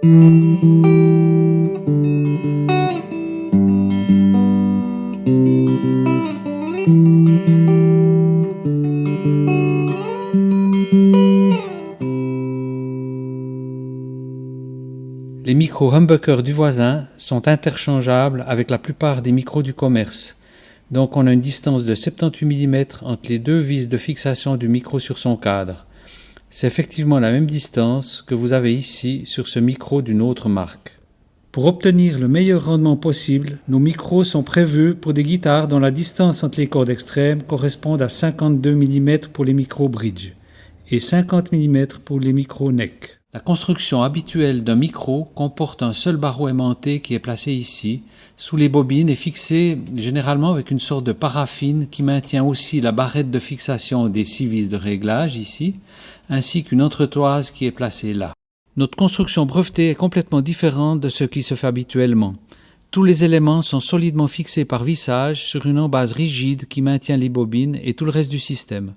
Les micros humbucker du voisin sont interchangeables avec la plupart des micros du commerce. Donc on a une distance de 78 mm entre les deux vis de fixation du micro sur son cadre. C'est effectivement la même distance que vous avez ici sur ce micro d'une autre marque. Pour obtenir le meilleur rendement possible, nos micros sont prévus pour des guitares dont la distance entre les cordes extrêmes correspond à 52 mm pour les micros bridge et 50 mm pour les micros neck. La construction habituelle d'un micro comporte un seul barreau aimanté qui est placé ici, sous les bobines et fixé généralement avec une sorte de paraffine qui maintient aussi la barrette de fixation des 6 vis de réglage ici, ainsi qu'une entretoise qui est placée là. Notre construction brevetée est complètement différente de ce qui se fait habituellement. Tous les éléments sont solidement fixés par vissage sur une embase rigide qui maintient les bobines et tout le reste du système.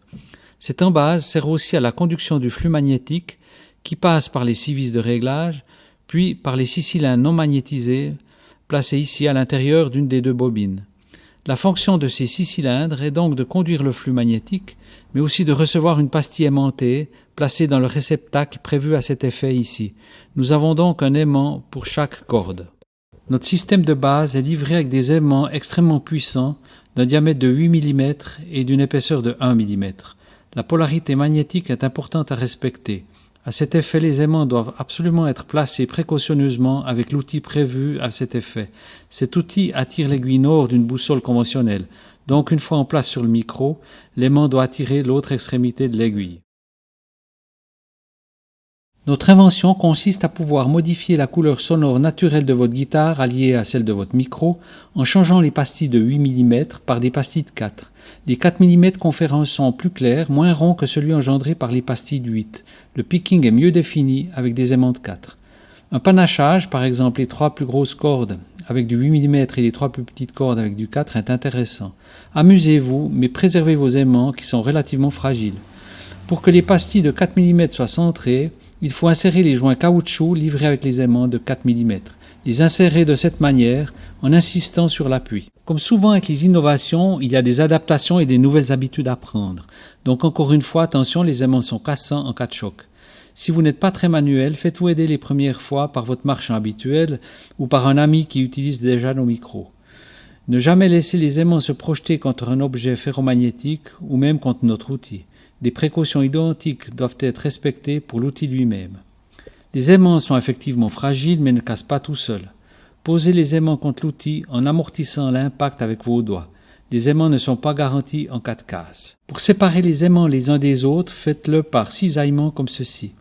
Cette embase sert aussi à la conduction du flux magnétique qui passe par les 6 vis de réglage, puis par les 6 cylindres non magnétisés, placés ici à l'intérieur d'une des deux bobines. La fonction de ces 6 cylindres est donc de conduire le flux magnétique, mais aussi de recevoir une pastille aimantée, placée dans le réceptacle prévu à cet effet ici. Nous avons donc un aimant pour chaque corde. Notre système de base est livré avec des aimants extrêmement puissants, d'un diamètre de 8 mm et d'une épaisseur de 1 mm. La polarité magnétique est importante à respecter. À cet effet, les aimants doivent absolument être placés précautionneusement avec l'outil prévu à cet effet. Cet outil attire l'aiguille nord d'une boussole conventionnelle. Donc, une fois en place sur le micro, l'aimant doit attirer l'autre extrémité de l'aiguille. Notre invention consiste à pouvoir modifier la couleur sonore naturelle de votre guitare alliée à celle de votre micro en changeant les pastilles de 8 mm par des pastilles de 4. Les 4 mm confèrent un son plus clair, moins rond que celui engendré par les pastilles de 8. Le picking est mieux défini avec des aimants de 4. Un panachage, par exemple les 3 plus grosses cordes avec du 8 mm et les 3 plus petites cordes avec du 4 est intéressant. Amusez-vous, mais préservez vos aimants qui sont relativement fragiles. Pour que les pastilles de 4 mm soient centrées, il faut insérer les joints caoutchouc livrés avec les aimants de 4 mm. Les insérer de cette manière en insistant sur l'appui. Comme souvent avec les innovations, il y a des adaptations et des nouvelles habitudes à prendre. Donc encore une fois, attention, les aimants sont cassants en cas de choc. Si vous n'êtes pas très manuel, faites-vous aider les premières fois par votre marchand habituel ou par un ami qui utilise déjà nos micros. Ne jamais laisser les aimants se projeter contre un objet ferromagnétique ou même contre notre outil. Des précautions identiques doivent être respectées pour l'outil lui-même. Les aimants sont effectivement fragiles mais ne cassent pas tout seuls. Posez les aimants contre l'outil en amortissant l'impact avec vos doigts. Les aimants ne sont pas garantis en cas de casse. Pour séparer les aimants les uns des autres, faites-le par cisaillement comme ceci.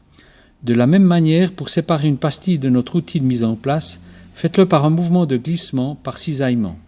De la même manière, pour séparer une pastille de notre outil de mise en place, faites-le par un mouvement de glissement par cisaillement.